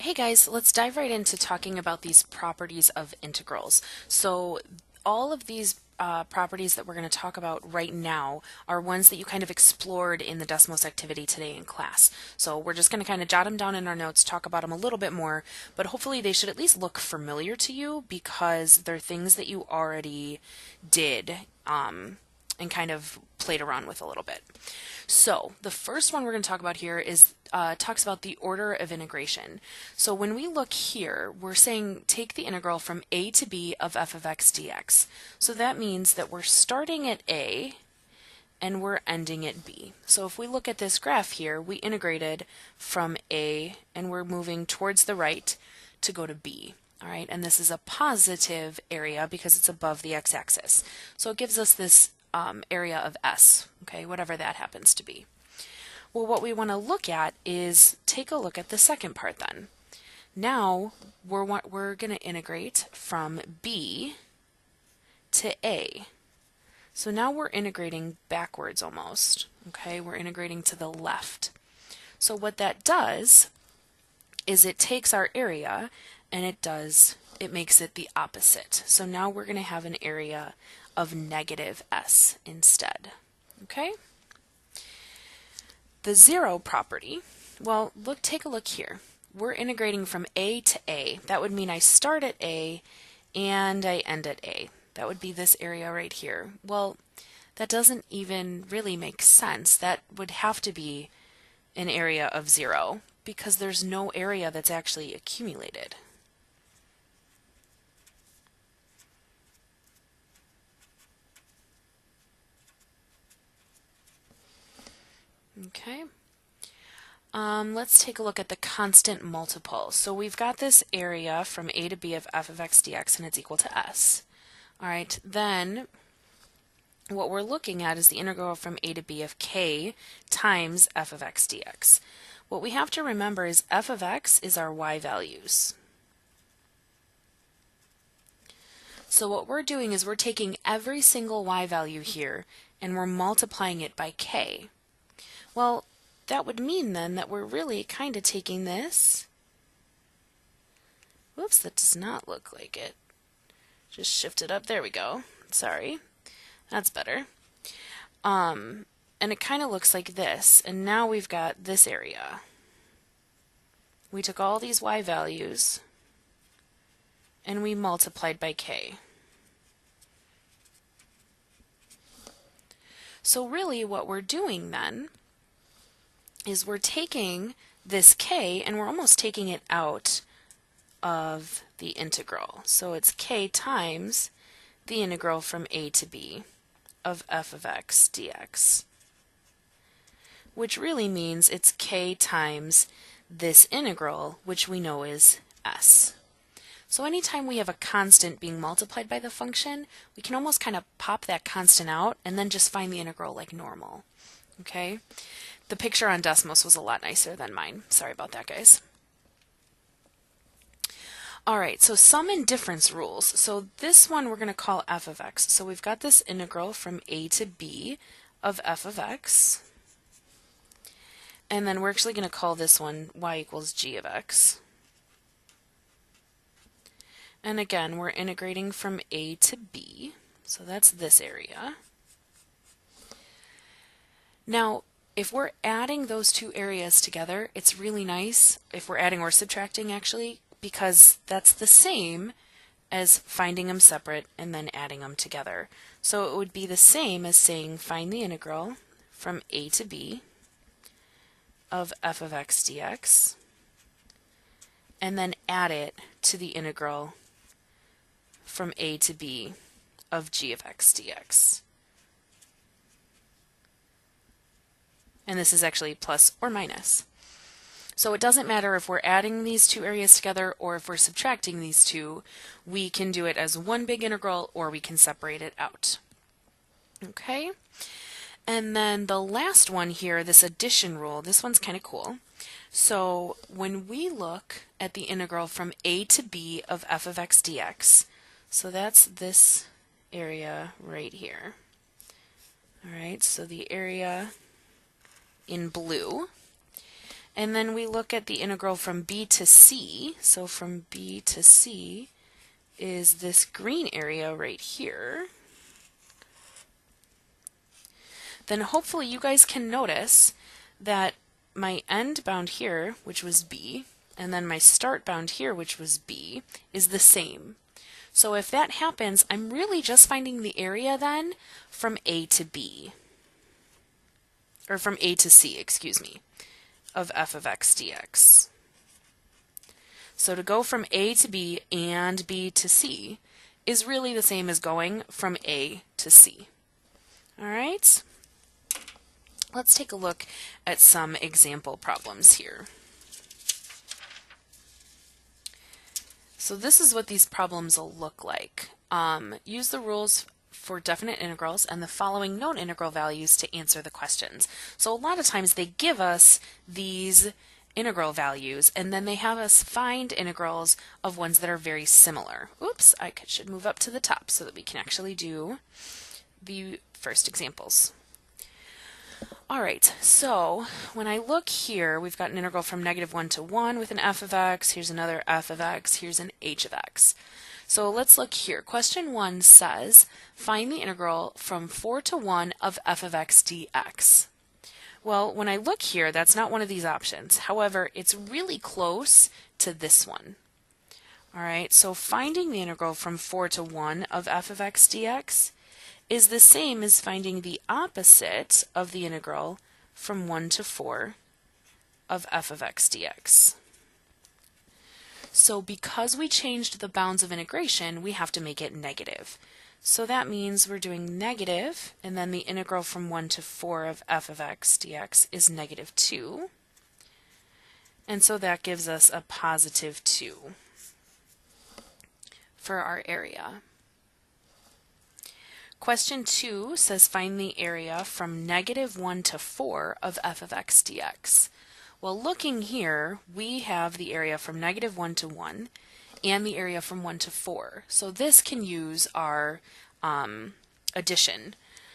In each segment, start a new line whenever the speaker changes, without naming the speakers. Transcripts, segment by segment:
Hey guys, let's dive right into talking about these properties of integrals. So all of these properties that we're going to talk about right now are ones that you kind of explored in the Desmos activity today in class. So we're just going to kind of jot them down in our notes, talk about them a little bit more, but hopefully they should at least look familiar to you because they're things that you already did and kind of played around with a little bit. So the first one we're going to talk about here is talks about the order of integration. So when we look here, we're saying take the integral from a to b of f of x dx. So that means that we're starting at a and we're ending at b. So if we look at this graph here, we integrated from a and we're moving towards the right to go to b. All right, and this is a positive area because it's above the x-axis. So it gives us this area of S, okay, whatever that happens to be. Well, what we want to look at is take a look at the second part then. Now we're going to integrate from B to A. So now we're integrating backwards almost, okay? We're integrating to the left. So what that does is it takes our area and it makes it the opposite. So now we're going to have an area of negative S instead. Okay? The zero property, well, take a look here. We're integrating from A to A. That would mean I start at A and I end at A. That would be this area right here. Well, that doesn't even really make sense. That would have to be an area of 0 because there's no area that's actually accumulated. Okay. Let's take a look at the constant multiple. So we've got this area from a to b of f of x dx and it's equal to s. All right, then what we're looking at is the integral from a to b of k times f of x dx. What we have to remember is f of x is our y values. So what we're doing is we're taking every single y value here and we're multiplying it by k. Well, that would mean then that we're really kind of taking this. Whoops, that does not look like it. Just shift it up. There we go. Sorry. That's better. And it kind of looks like this. And now we've got this area. We took all these y values and we multiplied by k. So really what we're doing then is we're taking this k and we're almost taking it out of the integral. So it's k times the integral from a to b of f of x dx, which really means it's k times this integral, which we know is s. So anytime we have a constant being multiplied by the function, we can almost kind of pop that constant out and then just find the integral like normal. Okay? The picture on Desmos was a lot nicer than mine. Sorry about that, guys. All right, so sum and difference rules. So this one we're going to call f of x. So we've got this integral from a to b of f of x. And then we're actually going to call this one y equals g of x. And again, we're integrating from a to b. So that's this area. Now, if we're adding those two areas together, it's really nice if we're adding or subtracting actually, because that's the same as finding them separate and then adding them together. So it would be the same as saying find the integral from a to b of f of x dx and then add it to the integral from a to b of g of x dx. And this is actually plus or minus. So it doesn't matter if we're adding these two areas together or if we're subtracting these two. We can do it as one big integral or we can separate it out. Okay? And then the last one here, this addition rule, this one's kind of cool. So when we look at the integral from a to b of f of x dx, so that's this area right here. All right, so the area in blue. And then we look at the integral from b to c. So from b to c is this green area right here. Then hopefully you guys can notice that my end bound here, which was b, and then my start bound here, which was b, is the same. So if that happens, I'm really just finding the area then from a to b, or from a to c, excuse me, of f of x dx. So to go from a to b and b to c is really the same as going from a to c. All right? Let's take a look at some example problems here. So this is what these problems will look like. Use the rules for definite integrals and the following known integral values to answer the questions. So a lot of times they give us these integral values and then they have us find integrals of ones that are very similar. Oops, I should move up to the top so that we can actually do the first examples. Alright, so when I look here, we've got an integral from -1 to 1 with an f of x, here's another f of x, here's an h of x. So let's look here. Question 1 says, find the integral from 4 to 1 of f of x dx. Well, when I look here, that's not one of these options. However, it's really close to this one. Alright, so finding the integral from 4 to 1 of f of x dx is the same as finding the opposite of the integral from 1 to 4 of f of x dx. So because we changed the bounds of integration, we have to make it negative. So that means we're doing negative, and then the integral from 1 to 4 of f of x dx is -2. And so that gives us a +2 for our area. Question 2 says find the area from -1 to 4 of f of x dx. Well, looking here, we have the area from -1 to 1 and the area from 1 to 4. So this can use our addition.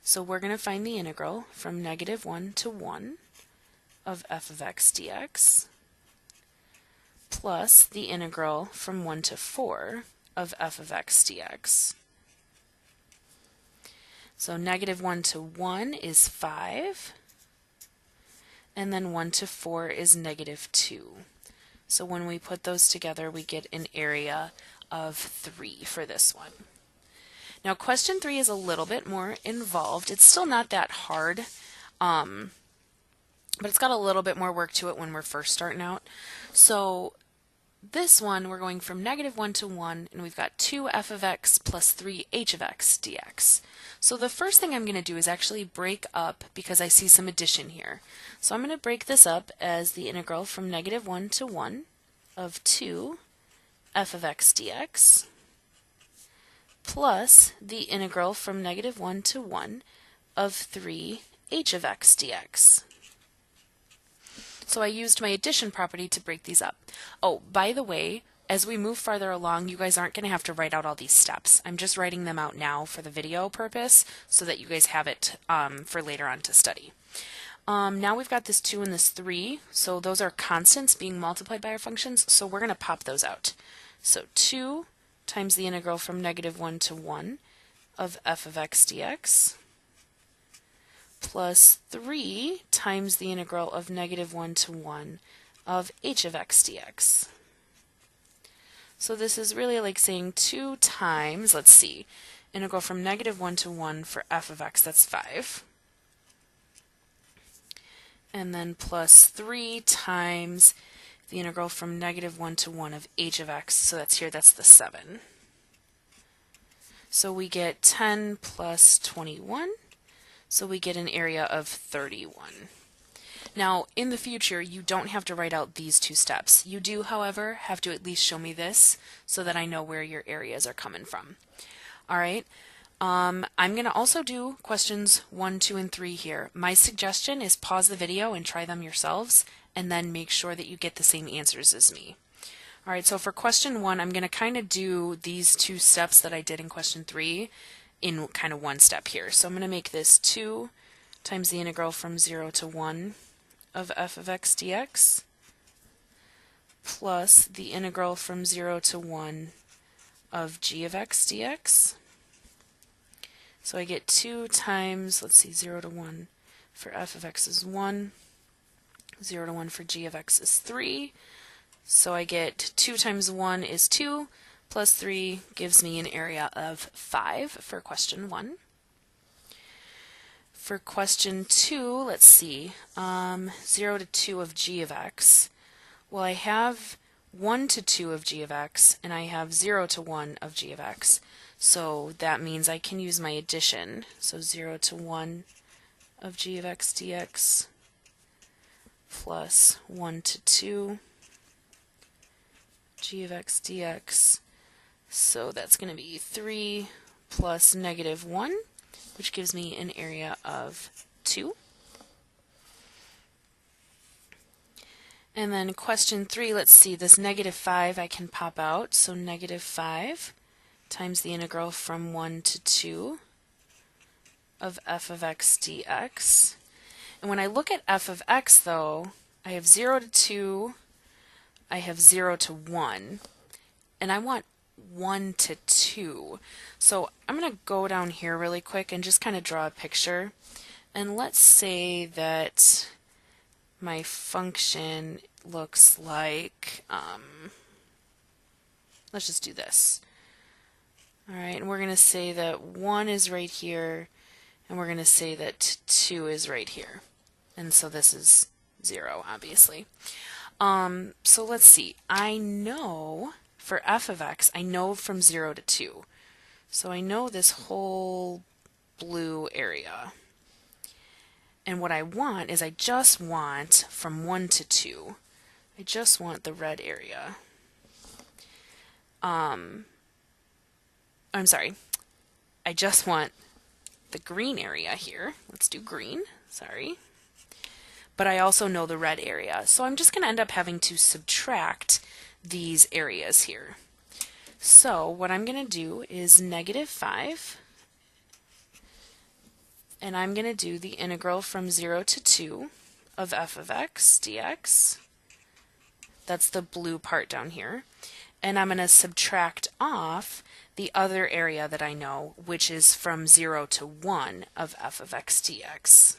So we're going to find the integral from -1 to 1 of f of x dx plus the integral from 1 to 4 of f of x dx. So -1 to 1 is 5, and then 1 to 4 is -2. So when we put those together, we get an area of 3 for this one. Now question 3 is a little bit more involved. It's still not that hard, but it's got a little bit more work to it when we're first starting out. So this one, we're going from -1 to 1, and we've got 2f of x plus 3h of x dx. So the first thing I'm going to do is actually break up, because I see some addition here. So I'm going to break this up as the integral from -1 to 1 of 2f of x dx plus the integral from -1 to 1 of 3h of x dx. So I used my addition property to break these up. Oh, by the way, as we move farther along, you guys aren't going to have to write out all these steps. I'm just writing them out now for the video purpose so that you guys have it for later on to study. Now we've got this 2 and this 3, so those are constants being multiplied by our functions, so we're going to pop those out. So 2 times the integral from -1 to 1 of f of x dx plus 3 times the integral of -1 to 1 of h of x dx. So this is really like saying 2 times, let's see, integral from -1 to 1 for f of x, that's 5. And then plus 3 times the integral from -1 to 1 of h of x, so that's here, that's the 7. So we get 10 plus 21. So we get an area of 31. Now, in the future, you don't have to write out these two steps. You do, however, have to at least show me this so that I know where your areas are coming from. All right. I'm going to also do questions 1, 2, and 3 here. My suggestion is pause the video and try them yourselves, and then make sure that you get the same answers as me. All right, so for question 1, I'm going to kind of do these two steps that I did in question 3 in kind of one step here. So I'm going to make this 2 times the integral from 0 to 1 of f of x dx plus the integral from 0 to 1 of g of x dx. So I get 2 times, let's see, 0 to 1 for f of x is 1, 0 to 1 for g of x is 3. So I get 2 times 1 is 2, plus 3 gives me an area of 5 for question 1. For question 2, let's see, 0 to 2 of g of x. Well, I have 1 to 2 of g of x, and I have 0 to 1 of g of x. So that means I can use my addition. So 0 to 1 of g of x dx plus 1 to 2 g of x dx. So that's going to be 3 plus negative 1, which gives me an area of 2. And then question 3, let's see, this negative 5 I can pop out. So negative 5 times the integral from 1 to 2 of f of x dx. And when I look at f of x, though, I have 0 to 2, I have 0 to 1, and I want 1 to 2. So I'm going to go down here really quick and just kind of draw a picture. And let's say that my function looks like, let's just do this. All right, and we're going to say that 1 is right here, and we're going to say that 2 is right here. And so this is 0, obviously. So let's see. I know for f of x, I know from 0 to 2. So I know this whole blue area. And what I want is I just want from 1 to 2. I just want the red area. I'm sorry. I just want the green area here. Let's do green. Sorry. But I also know the red area. So I'm just going to end up having to subtract these areas here. So what I'm going to do is negative 5. And I'm going to do the integral from 0 to 2 of f of x dx. That's the blue part down here. And I'm going to subtract off the other area that I know, which is from 0 to 1 of f of x dx.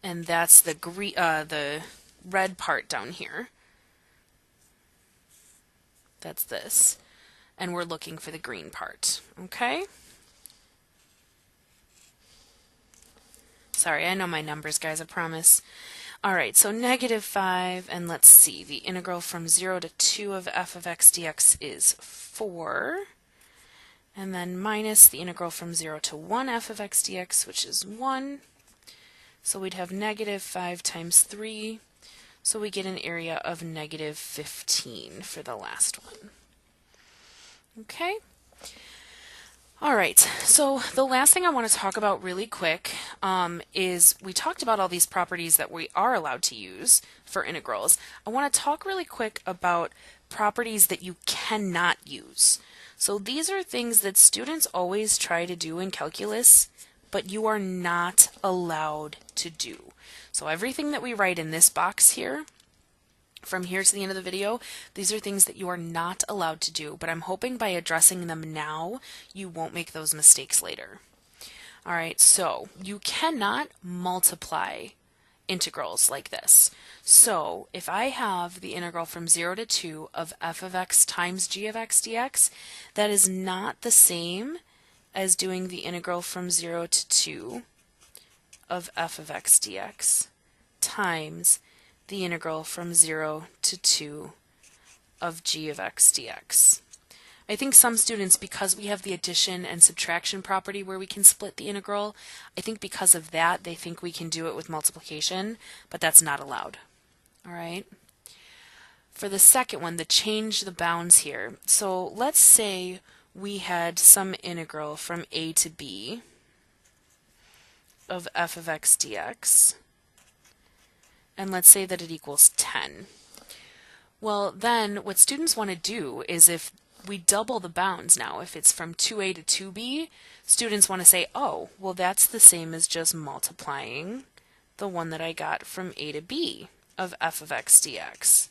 And that's the red part down here. That's this. And we're looking for the green part, okay? Sorry, I know my numbers, guys, I promise. All right, so negative 5, and let's see, the integral from 0 to 2 of f of x dx is 4. And then minus the integral from 0 to 1 f of x dx, which is 1. So we'd have negative 5 times 3. So we get an area of negative 15 for the last one. Okay. All right, so the last thing I want to talk about really quick is we talked about all these properties that we are allowed to use for integrals. I want to talk really quick about properties that you cannot use. So these are things that students always try to do in calculus, but you are not allowed to do. So everything that we write in this box here, from here to the end of the video, these are things that you are not allowed to do, but I'm hoping by addressing them now, you won't make those mistakes later. All right, so you cannot multiply integrals like this. So if I have the integral from 0 to 2 of f of x times g of x dx, that is not the same as doing the integral from 0 to 2 of f of x dx times the integral from 0 to 2 of g of x dx. I think some students, because we have the addition and subtraction property where we can split the integral, I think because of that they think we can do it with multiplication, but that's not allowed. All right. For the second one, the change the bounds here. So let's say we had some integral from a to b of f of x dx. And let's say that it equals 10. Well, then what students want to do is if we double the bounds now. If it's from 2a to 2b, students want to say, oh, well, that's the same as just multiplying the one that I got from a to b of f of x dx.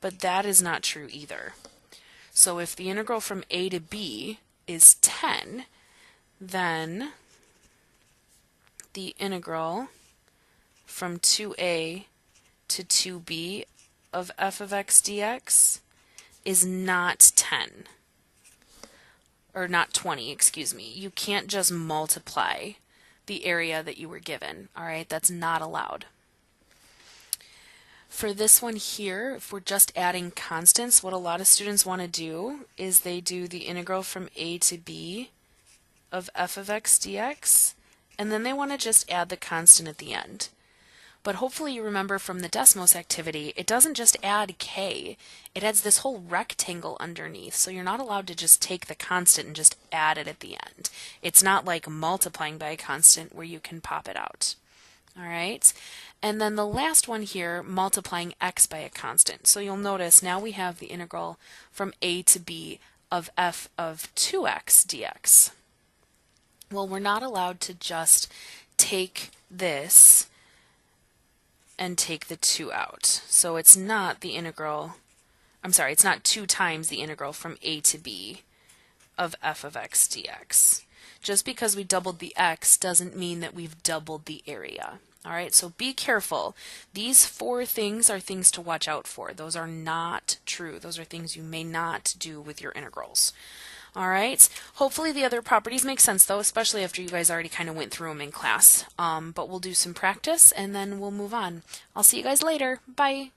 But that is not true either. So if the integral from a to b is 10, then the integral from 2a to 2b of f of x dx is not 10. Or not 20, excuse me. You can't just multiply the area that you were given. All right, that's not allowed. For this one here, if we're just adding constants, what a lot of students want to do is they do the integral from a to b of f of x dx, and then they want to just add the constant at the end. But hopefully you remember from the Desmos activity, it doesn't just add k, it adds this whole rectangle underneath, so you're not allowed to just take the constant and just add it at the end. It's not like multiplying by a constant where you can pop it out. All right, and then the last one here, multiplying x by a constant. So you'll notice now we have the integral from a to b of f of 2x dx. Well, we're not allowed to just take this and take the 2 out. So it's not the integral, it's not 2 times the integral from a to b of f of x dx. Just because we doubled the x doesn't mean that we've doubled the area. All right, so be careful. These 4 things are things to watch out for. Those are not true. Those are things you may not do with your integrals. All right, hopefully the other properties make sense though, especially after you guys already kind of went through them in class. But we'll do some practice and then we'll move on. I'll see you guys later. Bye.